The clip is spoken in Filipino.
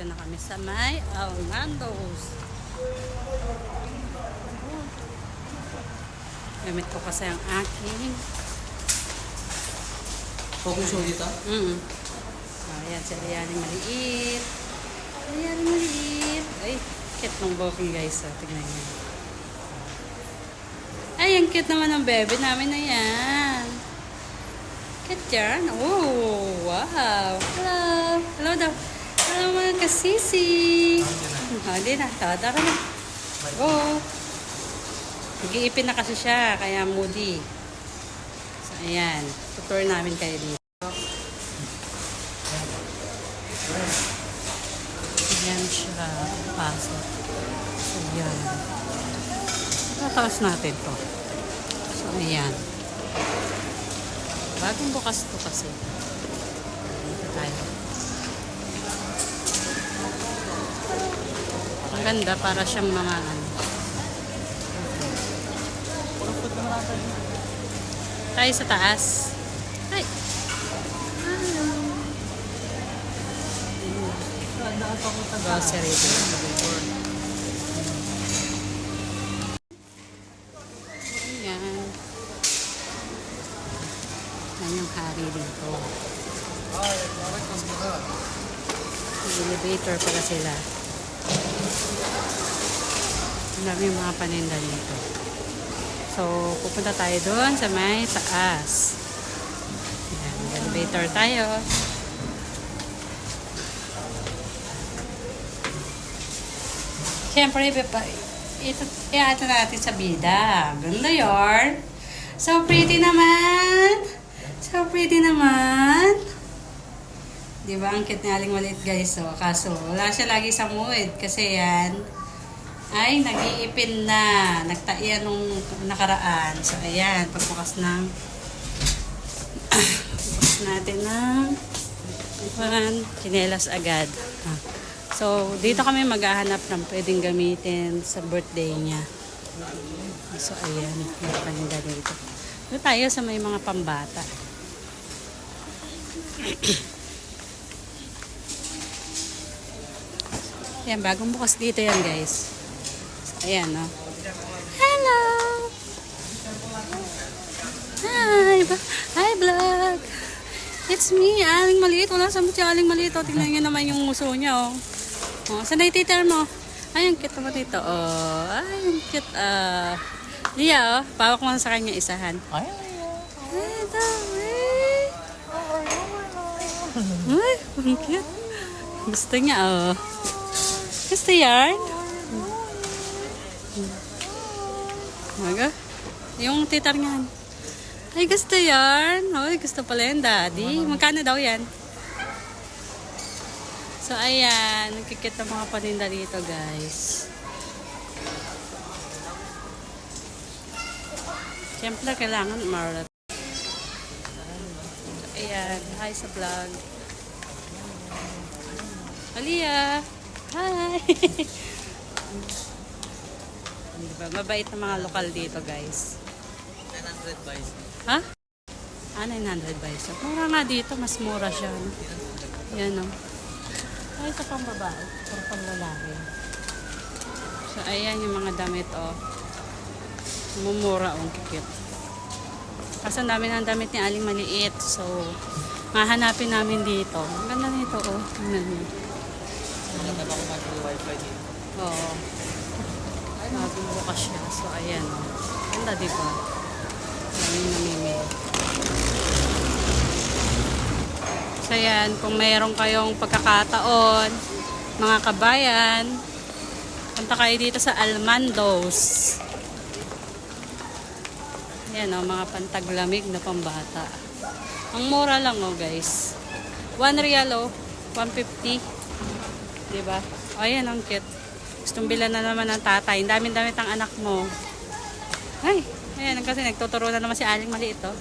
Nandito na kami sa may Almandos. Gamit ko kasi ang aking Focus mo dito? Ayan, si Arianing maliit. Arianing maliit. Ay, cute ng booking guys. So, tignan nyo. Ay, ang cute naman ng bebe namin na yan. Cute yan. Oh, wow. Hello. Hello daw. Hello mga kasisi. Hindi na. Tara na. Go. Nag-iipin na kasi siya. Kaya moody. So, ayan. Tutor namin kayo dito. Ayan siya. Pasok. So, ayan. Tataas natin to. So, ayan. Bagong bukas to kasi. Dito tayo. Ang ganda para siyang mga ano. Tayo sa taas. Ay! Grocery din. Ayan. Ayan yung hari dito. Elevator pala sila. Ang dami yung mga paninda dito. So, pupunta tayo doon sa may taas. Ayan, elevator tayo. Siyempre, ito natin sa bida. Ganda yun. So pretty naman. So pretty naman. Diba, ang cute ni Aling maliit guys. So, kaso, wala siya lagi sa mood. Kasi yan, ay nag-iipin na. Nagtaiyan nung nakaraan. So, ayan, pagbukas ng bukas natin ng chinelas agad. So, dito kami maghahanap ng pwedeng gamitin sa birthday niya. So, ayan. May paninda dito. Dito tayo sa may mga pambata. Ayan, bagong bukas dito yan, guys. So, ayan, no? Hello! Hi! Hi, vlog! It's me, Aling Maliit. Wala sa si Aling Maliit. Tingnan nyo naman yung muso niya, oh. Oh, saan na yung mo? Ay, ang cute naman dito. Oh, ay, ang cute. Lia, oh. Pawak mo sa kanya isahan. Ay, Ay, dami. Ay, ang cute. Gusto niya, oh. Gusto yan? Maga? Yung titar niya. Ay, gusto yan. Ay, gusto pala yan, daddy. Magkano daw yan? So, ayan. Nagkikit ng mga paninda dito, guys. Siyempre, kailangan marat. So, ayan. Hi sa vlog. Alia! Hi! Diba? Mabait na mga lokal dito, guys. 900 buys. Ha? 900 buys. Mura nga dito. Mas mura siya. No? Yan, no? Ay, ito pang babae. Pero pang lalaki. So, ayan yung mga damit, oh. Mumura, oh. Kikit. Kasi ang dami ng damit ni Aling Maliit. So, mahanapin namin dito. Ang ganda nito, oh. Maganda ba kung mag-wifi dito? Oo. Bagong bukas siya. So, ayan, oh. Ganda, diba? Ayan, namimili. So yan, kung mayroon kayong pagkakataon, mga kabayan, punta kayo dito sa Almandos. Yan o, mga pantaglamig na pambata. Ang mura lang o guys. 1 real o, 150. Diba? O yan, ang cute. Gustong bilan na naman ng tatay. Daming damit ang anak mo. Ay, ayan, kasi nagtuturo na naman si Aling Maliit o.